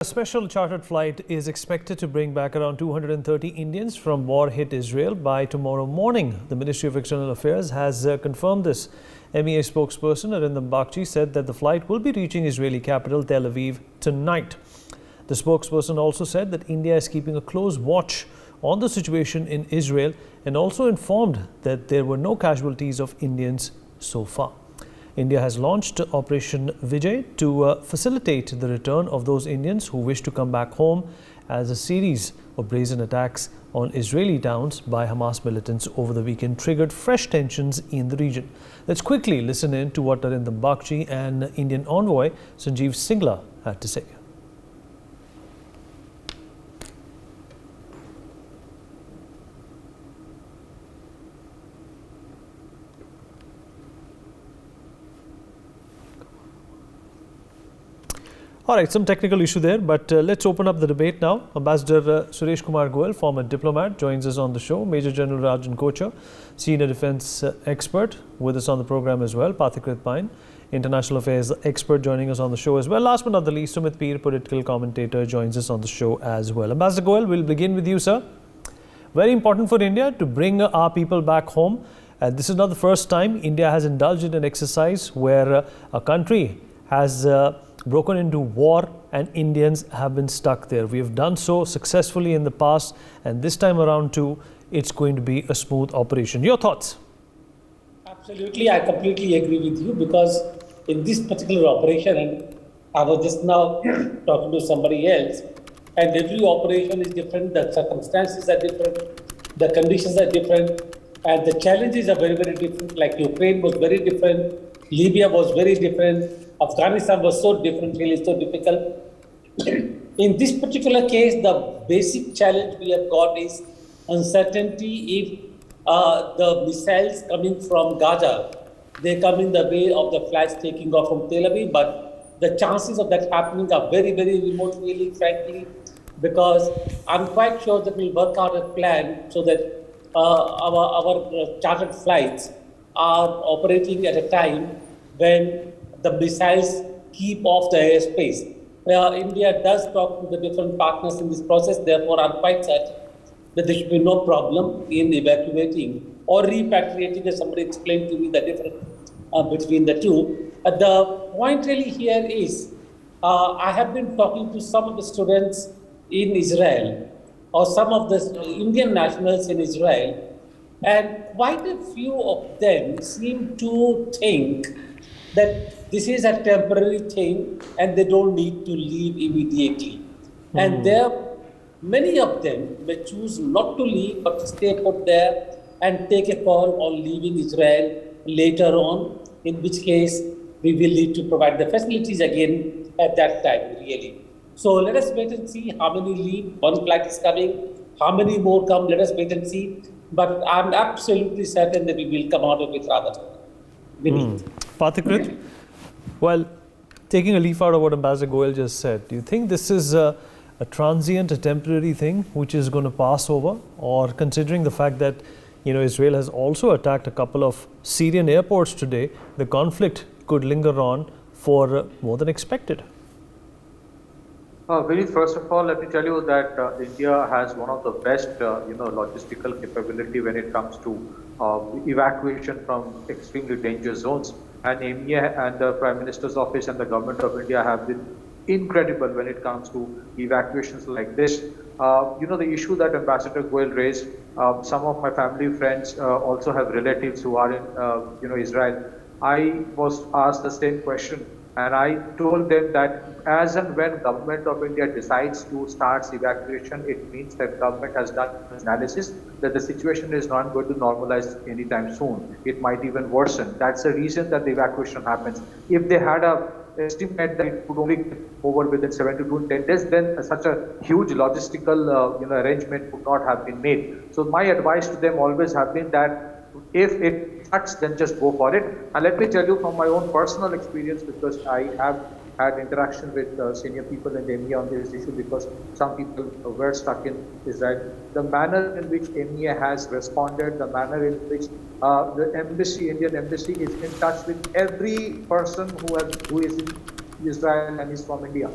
A special chartered flight is expected to bring back around 230 Indians from war-hit Israel by tomorrow morning. The Ministry of External Affairs has confirmed this. MEA spokesperson Arindam Bagchi said that the flight will be reaching Israeli capital Tel Aviv tonight. The spokesperson also said that India is keeping a close watch on the situation in Israel and also informed that there were no casualties of Indians so far. India has launched Operation Vijay to facilitate the return of those Indians who wish to come back home as a series of brazen attacks on Israeli towns by Hamas militants over the weekend triggered fresh tensions in the region. Let's quickly listen in to what Arindam Bagchi and Indian envoy Sanjeev Singla had to say. All right, some technical issue there, but let's open up the debate now. Ambassador Suresh Kumar Goel, former diplomat, joins us on the show. Major General Rajan Kochar, senior defense expert, with us on the program as well. Pathikrit Pine, international affairs expert, joining us on the show as well. Last but not the least, Sumit Peer, political commentator, joins us on the show as well. Ambassador Goel, we'll begin with you, sir. Very important for India to bring our people back home. This is not the first time India has indulged in an exercise where a country has broken into war and Indians have been stuck there. We have done so successfully in the past, and this time around too, it's going to be a smooth operation. Your thoughts? Absolutely, I completely agree with you, because in this particular operation, and I was just now talking to somebody else, and every operation is different, the circumstances are different, the conditions are different, and the challenges are very, very different. Like Ukraine was very different, Libya was very different, Afghanistan was so different, really so difficult. In this particular case, the basic challenge we have got is uncertainty if the missiles coming from Gaza, they come in the way of the flights taking off from Tel Aviv, but the chances of that happening are very, very remote, really, frankly, because I'm quite sure that we'll work out a plan so that our chartered flights are operating at a time when the missiles keep off the airspace. India does talk to the different partners in this process, therefore I'm quite certain that there should be no problem in evacuating or repatriating, as somebody explained to me the difference between the two. The point really here is, I have been talking to some of the students in Israel, or some of the Indian nationals in Israel, and quite a few of them seem to think that this is a temporary thing and they don't need to leave immediately. And many of them may choose not to leave but to stay put there and take a call on leaving Israel later on, in which case we will need to provide the facilities again at that time, really. So let us wait and see how many leave. One flight is coming, how many more come, let us wait and see. But I'm absolutely certain that we will come out of it rather winning. Pathikrit? Well, taking a leaf out of what Ambassador Goel just said, do you think this is a transient, a temporary thing which is going to pass over? Or considering the fact that, Israel has also attacked a couple of Syrian airports today, the conflict could linger on for more than expected? Vineet, first of all, let me tell you that India has one of the best, logistical capability when it comes to evacuation from extremely dangerous zones. And MEA and the Prime Minister's Office and the Government of India have been incredible when it comes to evacuations like this. The issue that Ambassador Goel raised, some of my family friends also have relatives who are in, Israel. I was asked the same question, and I told them that as and when Government of India decides to start evacuation, it means that government has done analysis that the situation is not going to normalize anytime soon. It might even worsen. That's the reason that the evacuation happens. If they had a estimate that it could only get over within 7 to 10 days, then such a huge logistical arrangement would not have been made. So my advice to them always have been that if it starts, then just go for it. And let me tell you from my own personal experience, because I have had interaction with senior people in the MEA on this issue, because some people were stuck in Israel. The manner in which MEA has responded, the manner in which the embassy, Indian embassy, is in touch with every person who is in Israel and is from India.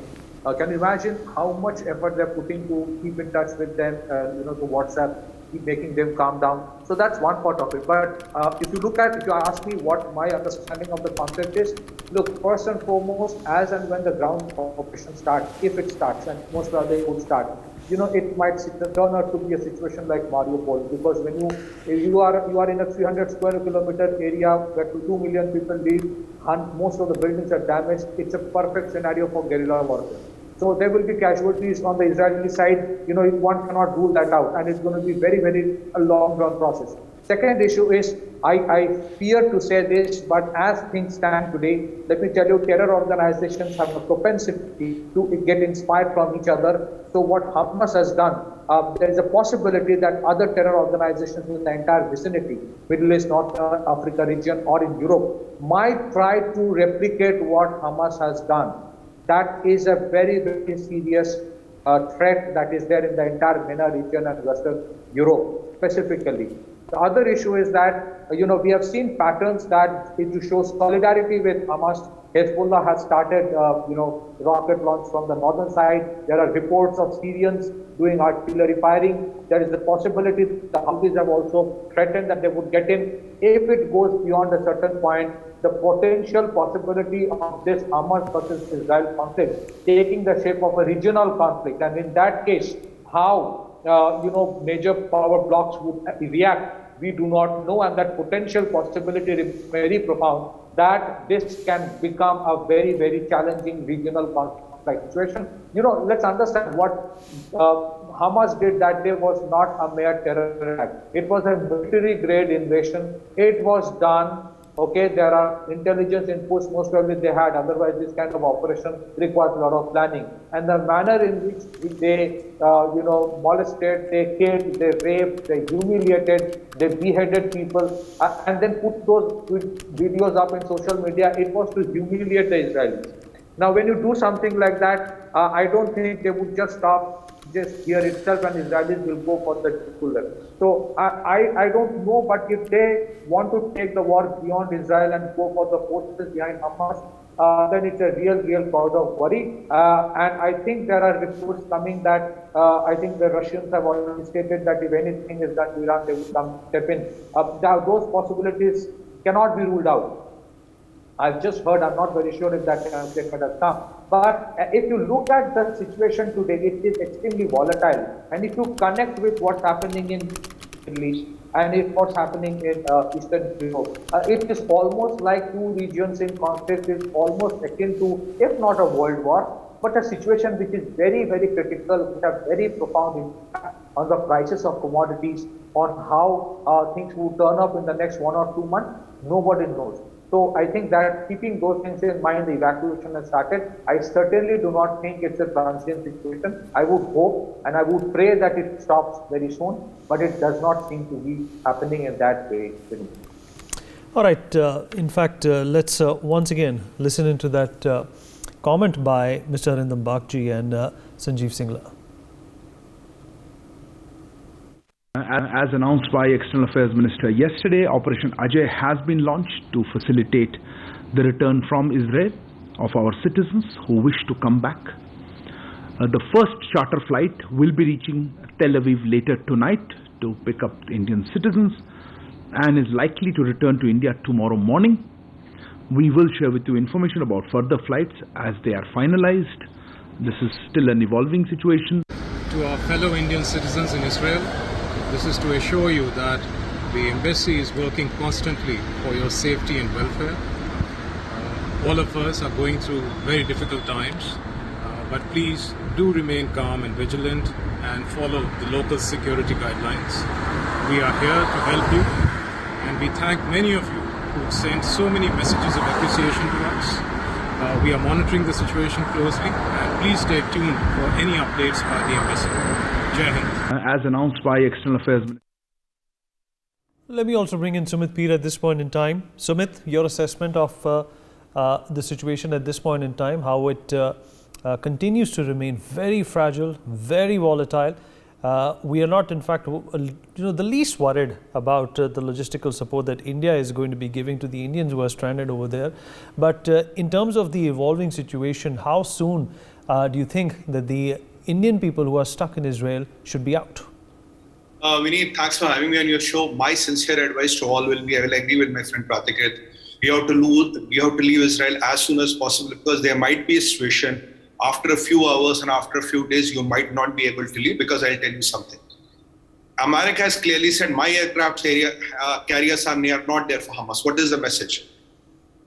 Can you imagine how much effort they're putting to keep in touch with them, to WhatsApp, keep making them calm down? So that's one part of it. But if you ask me what my understanding of the concept is, look, first and foremost, as and when the ground operation starts, if it starts, and most probably it would start, it might turn out to be a situation like Mariupol, because when you are in a 300 square kilometer area where 2 million people live, and most of the buildings are damaged, it's a perfect scenario for guerrilla warfare. So there will be casualties on the Israeli side. One cannot rule that out, and it's going to be very, very a long-run process. Second issue is, I fear to say this, but as things stand today, let me tell you, terror organizations have a propensity to get inspired from each other. So what Hamas has done, there is a possibility that other terror organizations in the entire vicinity, Middle East, North Africa region, or in Europe, might try to replicate what Hamas has done. That is a very, very serious threat that is there in the entire MENA region and Western Europe specifically. The other issue is that, we have seen patterns that to show solidarity with Hamas. Hezbollah has started, rocket launch from the northern side. There are reports of Syrians doing artillery firing. There is the possibility the Houthis have also threatened that they would get in. If it goes beyond a certain point, the potential possibility of this Hamas versus Israel conflict taking the shape of a regional conflict, and in that case, how major power blocks would react, we do not know, and that potential possibility is very profound, that this can become a very, very challenging regional conflict situation. Let's understand what Hamas did that day was not a mere terror act. It was a military-grade invasion. It was done. Okay, there are intelligence inputs, most probably they had, otherwise this kind of operation requires a lot of planning. And the manner in which they, molested, they killed, they raped, they humiliated, they beheaded people, and then put those videos up in social media, it was to humiliate the Israelis. Now, when you do something like that, I don't think they would just stop just here itself, and Israelis will go for the cooler. So I don't know, but if they want to take the war beyond Israel and go for the forces behind Hamas, then it's a real cause of worry. And I think there are reports coming that I think the Russians have already stated that if anything is done to Iran, they will come step in. Those possibilities cannot be ruled out. I've just heard, I'm not very sure if that statement has come. But if you look at the situation today, it is extremely volatile. And if you connect with what's happening in the Middle East and what's happening in Eastern Europe, it is almost like two regions in conflict. Is almost akin to, if not a world war, but a situation which is very, very critical, which has very profound impact on the prices of commodities, on how things will turn up in the next 1 or 2 months. Nobody knows. So I think that keeping those things in mind, the evacuation has started. I certainly do not think it's a transient situation. I would hope and I would pray that it stops very soon, but it does not seem to be happening in that way. All right. In fact, let's once again listen into that comment by Mr. Arindam Bagchi and Sanjeev Singla. As announced by External Affairs Minister yesterday, Operation Ajay has been launched to facilitate the return from Israel of our citizens who wish to come back. The first charter flight will be reaching Tel Aviv later tonight to pick up Indian citizens and is likely to return to India tomorrow morning. We will share with you information about further flights as they are finalized. This is still an evolving situation. To our fellow Indian citizens in Israel, this is to assure you that the embassy is working constantly for your safety and welfare. All of us are going through very difficult times, but please do remain calm and vigilant and follow the local security guidelines. We are here to help you, and we thank many of you who sent so many messages of appreciation to us. We are monitoring the situation closely, and please stay tuned for any updates by the embassy. Jai Hind. As announced by External Affairs Minister. Let me also bring in Sumit Peer at this point in time. Sumit, your assessment of the situation at this point in time, how it continues to remain very fragile, very volatile. We are not, in fact, the least worried about the logistical support that India is going to be giving to the Indians who are stranded over there. But in terms of the evolving situation, how soon Do you think that the Indian people who are stuck in Israel should be out? Vineet, thanks for having me on your show. My sincere advice to all will be, I will agree with my friend Pratiket. We have to leave Israel as soon as possible, because there might be a situation after a few hours and after a few days you might not be able to leave, because I'll tell you something. America has clearly said my aircraft carriers are not there for Hamas. What is the message?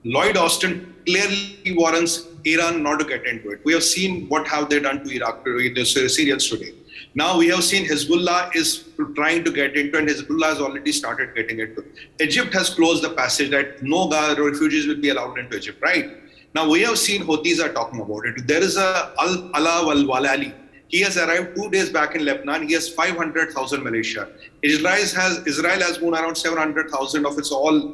Lloyd Austin clearly warns Iran not to get into it. We have seen what have they done to Iraq, to the Syrians today. Now we have seen Hezbollah is trying to get into, and Hezbollah has already started getting into. Egypt has closed the passage that no refugees will be allowed into Egypt, right? Now we have seen Houthis are talking about it. There is a Ala al-Walali. He has arrived 2 days back in Lebanon. He has 500,000 militia. Israel has moved around 700,000 of its all,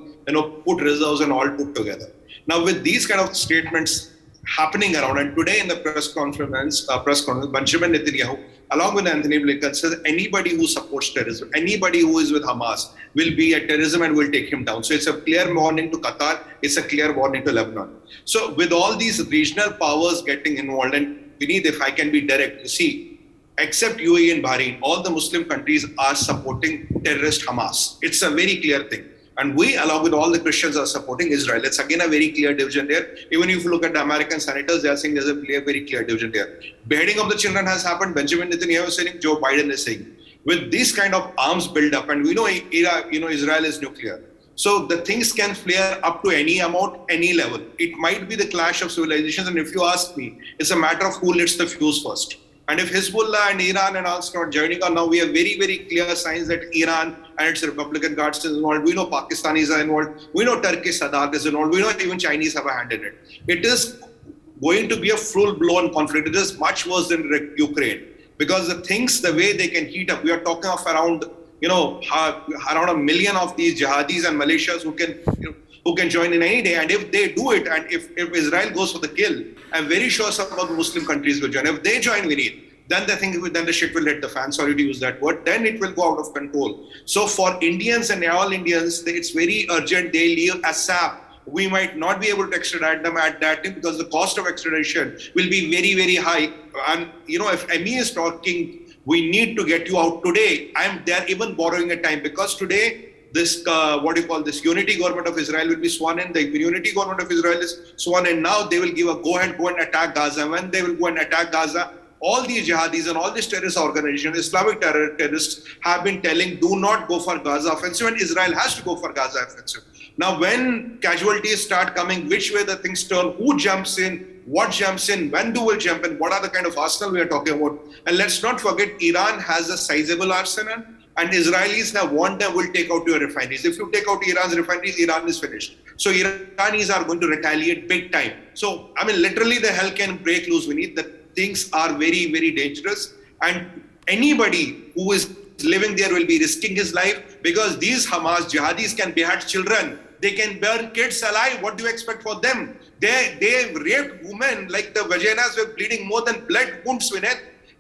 put reserves and all put together. Now with these kind of statements happening around, and today in the press conference, Benjamin Netanyahu, along with Anthony Blinken, says anybody who supports terrorism, anybody who is with Hamas will be a terrorism and will take him down. So it's a clear warning to Qatar. It's a clear warning to Lebanon. So with all these regional powers getting involved, and Vineet, if I can be direct, you see, except UAE and Bahrain, all the Muslim countries are supporting terrorist Hamas. It's a very clear thing. And we, along with all the Christians, are supporting Israel. It's again a very clear division there. Even if you look at the American senators, they are saying there's a very clear division there. Beheading of the children has happened. Benjamin Netanyahu is saying, Joe Biden is saying. With this kind of arms build up, and we know Israel is nuclear. So the things can flare up to any amount, any level. It might be the clash of civilizations. And if you ask me, it's a matter of who lights the fuse first. And if Hezbollah and Iran and all start joining on, now we have very clear signs that Iran and its Republican Guards is involved. We know Pakistanis are involved. We know Turkish Sadat is involved. We know even Chinese have a hand in it. It is going to be a full-blown conflict. It is much worse than Ukraine, because the way they can heat up, we are talking of around around 1 million of these jihadis and militias who can join in any day. And if they do it, and if Israel goes for the kill, I'm very sure some of the Muslim countries will join. If they join, then the shit will hit the fan. Sorry to use that word. Then it will go out of control. So for Indians and all Indians, it's very urgent. They leave ASAP. We might not be able to extradite them at that time, because the cost of extradition will be very high. And if ME is talking, we need to get you out today. They're even borrowing a time, because today this unity government of Israel will be sworn in. The unity government of Israel is sworn in. Now they will give a go and attack Gaza. When they will go and attack Gaza, all these jihadis and all these terrorist organizations, Islamic terrorists, have been telling, do not go for Gaza offensive, and Israel has to go for Gaza offensive. Now, when casualties start coming, which way the things turn, who jumps in, what jumps in, when do we jump in, what are the kind of arsenal we are talking about? And let's not forget, Iran has a sizable arsenal, and Israelis have warned them, will take out your refineries. If you take out Iran's refineries, Iran is finished. So Iranis are going to retaliate big time. So, literally the hell can break loose. We need that. Things are very dangerous, and anybody who is living there will be risking his life, because these Hamas jihadis can behead children. They can burn kids alive. What do you expect for them? They raped women, like the vaginas were bleeding more than blood wounds.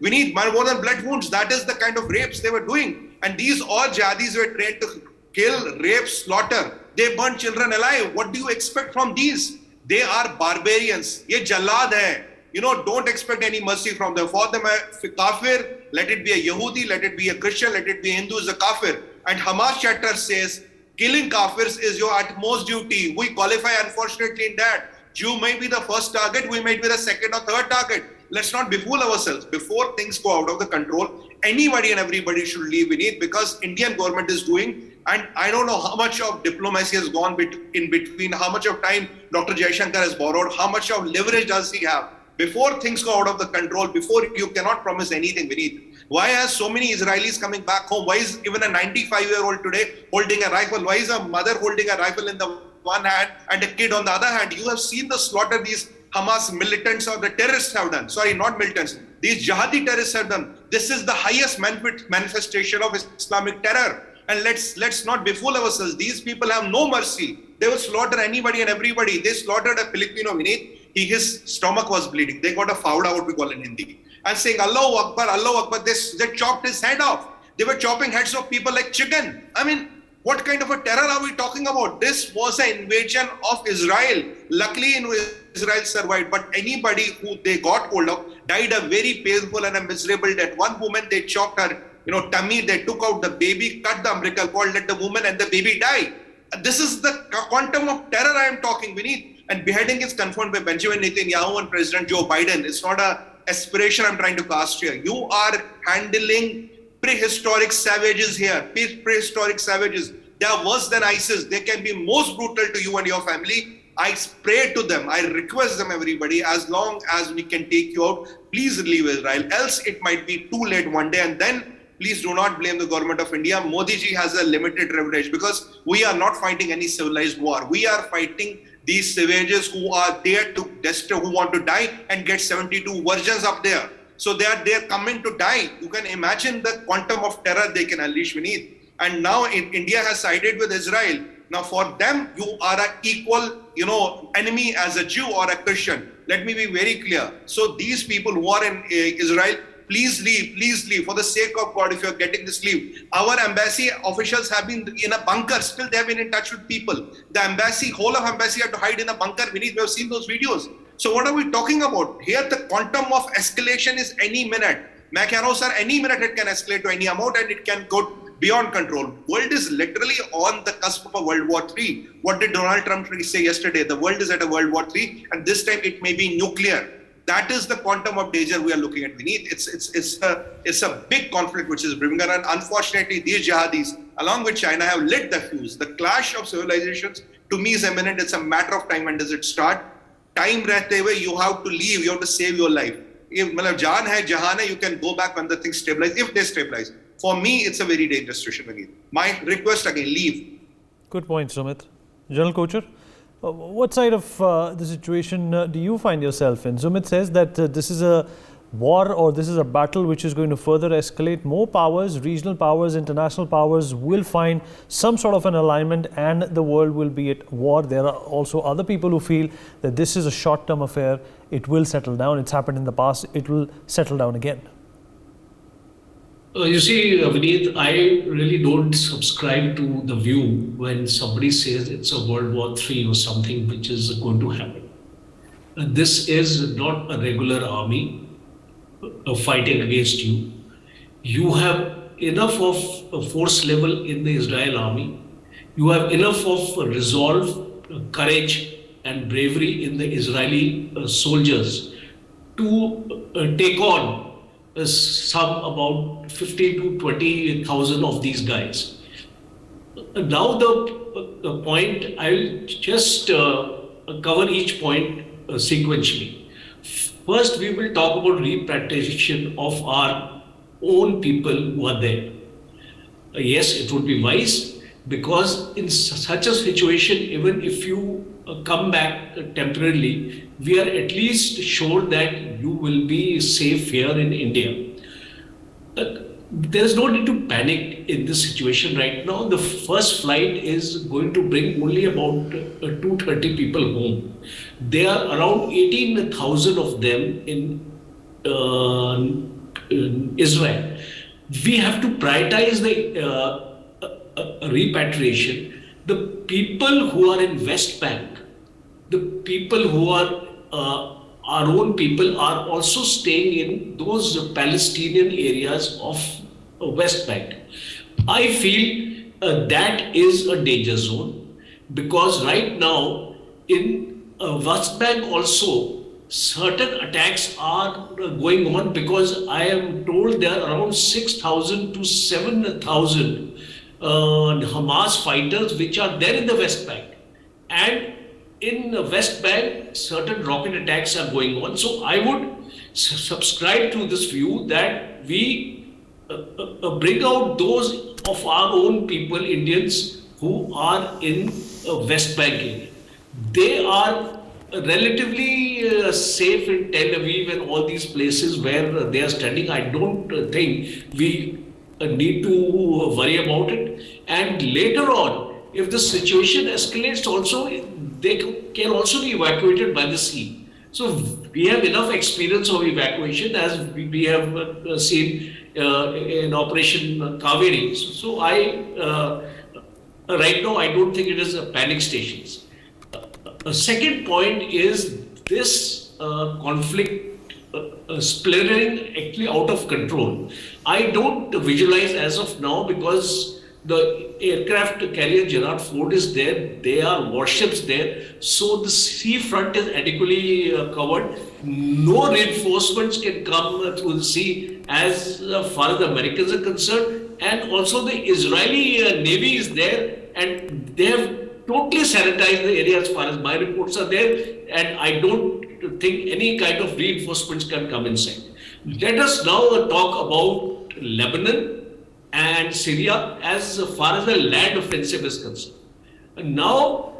We need more than blood wounds. That is the kind of rapes they were doing. And these all jihadis were trained to kill, rape, slaughter. They burn children alive. What do you expect from these? They are barbarians. Ye jallad hai. Don't expect any mercy from them. For them, a kafir, let it be a Yehudi, let it be a Christian, let it be a Hindu, is a kafir. And Hamas charter says, killing kafirs is your utmost duty. We qualify, unfortunately, in that. Jew may be the first target, we might be the second or third target. Let's not befool ourselves. Before things go out of the control, anybody and everybody should leave Beneath, because Indian government is doing, and I don't know how much of diplomacy has gone in between, how much of time Dr. Jaishankar has borrowed, how much of leverage does he have. Before things go out of the control, before you cannot promise anything, Beneath. Why are so many Israelis coming back home? Why is even a 95-year-old today holding a rifle? Why is a mother holding a rifle in the one hand and a kid on the other hand? You have seen the slaughter these Hamas militants or the terrorists have done. Sorry, not militants. These jihadi terrorists have done. This is the highest manifestation of Islamic terror. And let's not befool ourselves. These people have no mercy. They will slaughter anybody and everybody. They slaughtered a Filipino, Beneath. His stomach was bleeding. They got a fauda, what we call in Hindi. And saying, Allahu Akbar, Allahu Akbar. They chopped his head off. They were chopping heads of people like chicken. What kind of a terror are we talking about? This was an invasion of Israel. Luckily, in Israel survived, but anybody who they got hold of died a very painful and a miserable death. One woman, they chopped her, tummy, they took out the baby, cut the umbilical cord, let the woman and the baby die. This is the quantum of terror I am talking, Vineet. And beheading is confirmed by Benjamin Netanyahu and President Joe Biden. It's not an aspiration I'm trying to cast here. You are handling prehistoric savages here, prehistoric savages. They are worse than ISIS. They can be most brutal to you and your family. I pray to them, I request them, everybody, as long as we can take you out, please leave Israel. Else it might be too late one day. And then please do not blame the government of India. Modi ji has a limited leverage because we are not fighting any civilized war. We are fighting these savages who are there to destroy, who want to die and get 72 virgins up there. So they are coming to die. You can imagine the quantum of terror they can unleash beneath. And now India has sided with Israel. Now for them, you are an equal, enemy as a Jew or a Christian. Let me be very clear. So these people who are in Israel, please leave. For the sake of God, if you're getting this, leave. Our embassy officials have been in a bunker. Still, they have been in touch with people. The embassy, whole of embassy had to hide in a bunker beneath. We have seen those videos. So what are we talking about? Here, the quantum of escalation is any minute. मैं कह रहा हूँ, sir, any minute it can escalate to any amount and it can go beyond control. World is literally on the cusp of a World War III. What did Donald Trump say yesterday? The world is at a World War III, and this time it may be nuclear. That is the quantum of danger we are looking at beneath. It's a big conflict which is brewing, and unfortunately, these jihadis, along with China, have lit the fuse. The clash of civilizations, to me, is imminent. It's a matter of time. When does it start? Time rehte hue, you have to leave. You have to save your life. If jaan hai, jahan hai, you can go back when the things stabilize, if they stabilize. For me, it's a very dangerous situation again. My request again, leave. Good point, Sumit. General Kocher, what side of the situation do you find yourself in? Sumit says that this is a war, or this is a battle which is going to further escalate. More powers, regional powers, international powers will find some sort of an alignment and the world will be at war. There are also other people who feel that this is a short-term affair. It will settle down. It's happened in the past. It will settle down again. You see, Vineet, I really don't subscribe to the view when somebody says it's a World War III or something which is going to happen. This is not a regular army fighting against you. You have enough of a force level in the Israel army. You have enough of resolve, courage and bravery in the Israeli soldiers to take on some about 15 to 20,000 of these guys. Now the point, I'll just cover each point sequentially. First, we will talk about repatriation of our own people who are there. Yes, it would be wise, because in such a situation, even if you come back temporarily, we are at least sure that you will be safe here in India. There is no need to panic in this situation right now. The first flight is going to bring only about 230 people home. There are around 18,000 of them in Israel. We have to prioritize the repatriation. The people who are in West Bank, the people who are our own people, are also staying in those Palestinian areas of West Bank. I feel that is a danger zone, because right now in West Bank also certain attacks are going on, because I am told there are around 6,000 to 7,000 Hamas fighters which are there in the West Bank. And in the West Bank, certain rocket attacks are going on. So I would subscribe to this view that we bring out those of our own people, Indians, who are in West Bank area. They are relatively safe in Tel Aviv and all these places where they are standing. I don't think we need to worry about it. And later on, if the situation escalates also, they can also be evacuated by the sea. So we have enough experience of evacuation, as we have seen in Operation Kaveri. So right now, I don't think it is a panic stations. A second point is this conflict splintering actually out of control. I don't visualize as of now because the aircraft carrier Gerald Ford is there, there are warships there, so the sea front is adequately covered. No reinforcements can come through the sea as far as the Americans are concerned, and also the Israeli Navy is there, and they have totally sanitized the area as far as my reports are there, and I don't think any kind of reinforcements can come inside. Let us now talk about Lebanon and Syria as far as the land offensive is concerned. Now,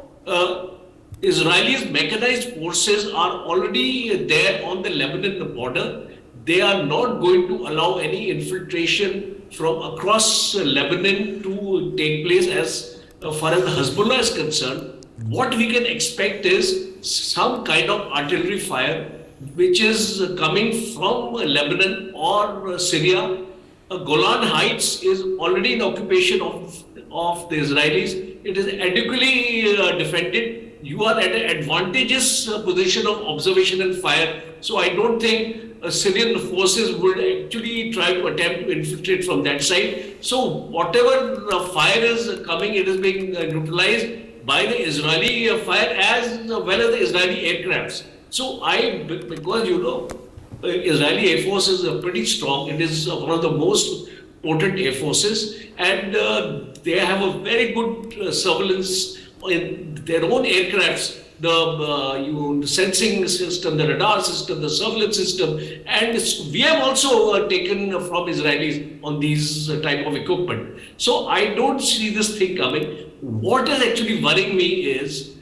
Israelis' mechanized forces are already there on the Lebanon border. They are not going to allow any infiltration from across Lebanon to take place as far as the Hezbollah is concerned. What we can expect is some kind of artillery fire which is coming from Lebanon or Syria. Golan Heights is already in occupation of the Israelis. It is adequately defended. You are at an advantageous position of observation and fire. So I don't think Syrian forces would actually try to attempt to infiltrate from that side. So whatever fire is coming, it is being neutralized by the Israeli fire as well as the Israeli aircrafts. So because you know, Israeli Air Force is pretty strong. It is one of the most potent air forces, and they have a very good surveillance in their own aircrafts. The sensing system, the radar system, the surveillance system, and we have also taken from Israelis on these type of equipment. So I don't see this thing coming. What is actually worrying me is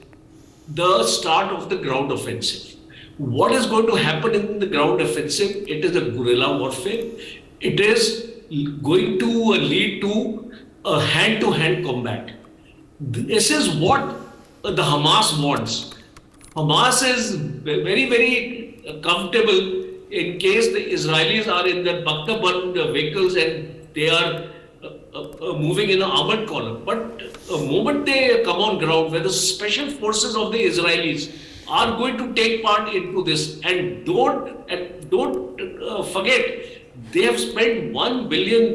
the start of the ground offensive. What is going to happen in the ground offensive? It is a guerrilla warfare. It is going to lead to a hand-to-hand combat. This is what the Hamas wants. Hamas is very, very comfortable in case the Israelis are in their Bakhtaband vehicles and they are moving in an armored column. But the moment they come on ground, where the special forces of the Israelis are going to take part into this, and don't forget, they have spent $1 billion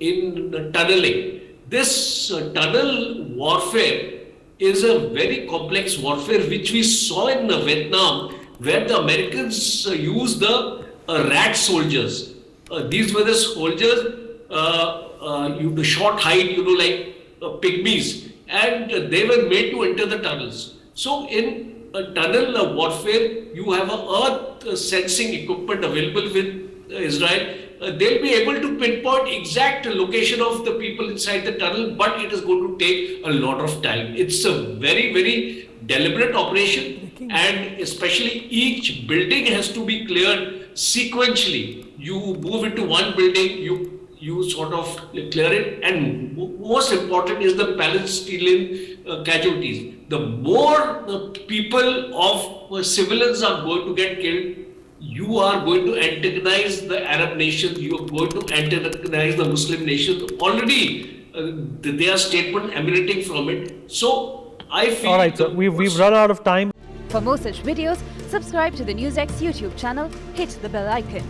in tunneling. This tunnel warfare is a very complex warfare which we saw in Vietnam, where the Americans used the rat soldiers. These were the soldiers, the short height, like pygmies, and they were made to enter the tunnels. So in a tunnel warfare, you have a earth sensing equipment available with Israel. They'll be able to pinpoint exact location of the people inside the tunnel, but it is going to take a lot of time. It's a very, very deliberate operation, and especially each building has to be cleared sequentially. You move into one building, you sort of clear it, and most important is the Palestinian casualties. The more the people of civilians are going to get killed, you are going to antagonize the Arab nations, you are going to antagonize the Muslim nations. Already, there are statements emanating from it. So, I feel... All right, so we've run out of time. For more such videos, subscribe to the NewsX YouTube channel, hit the bell icon.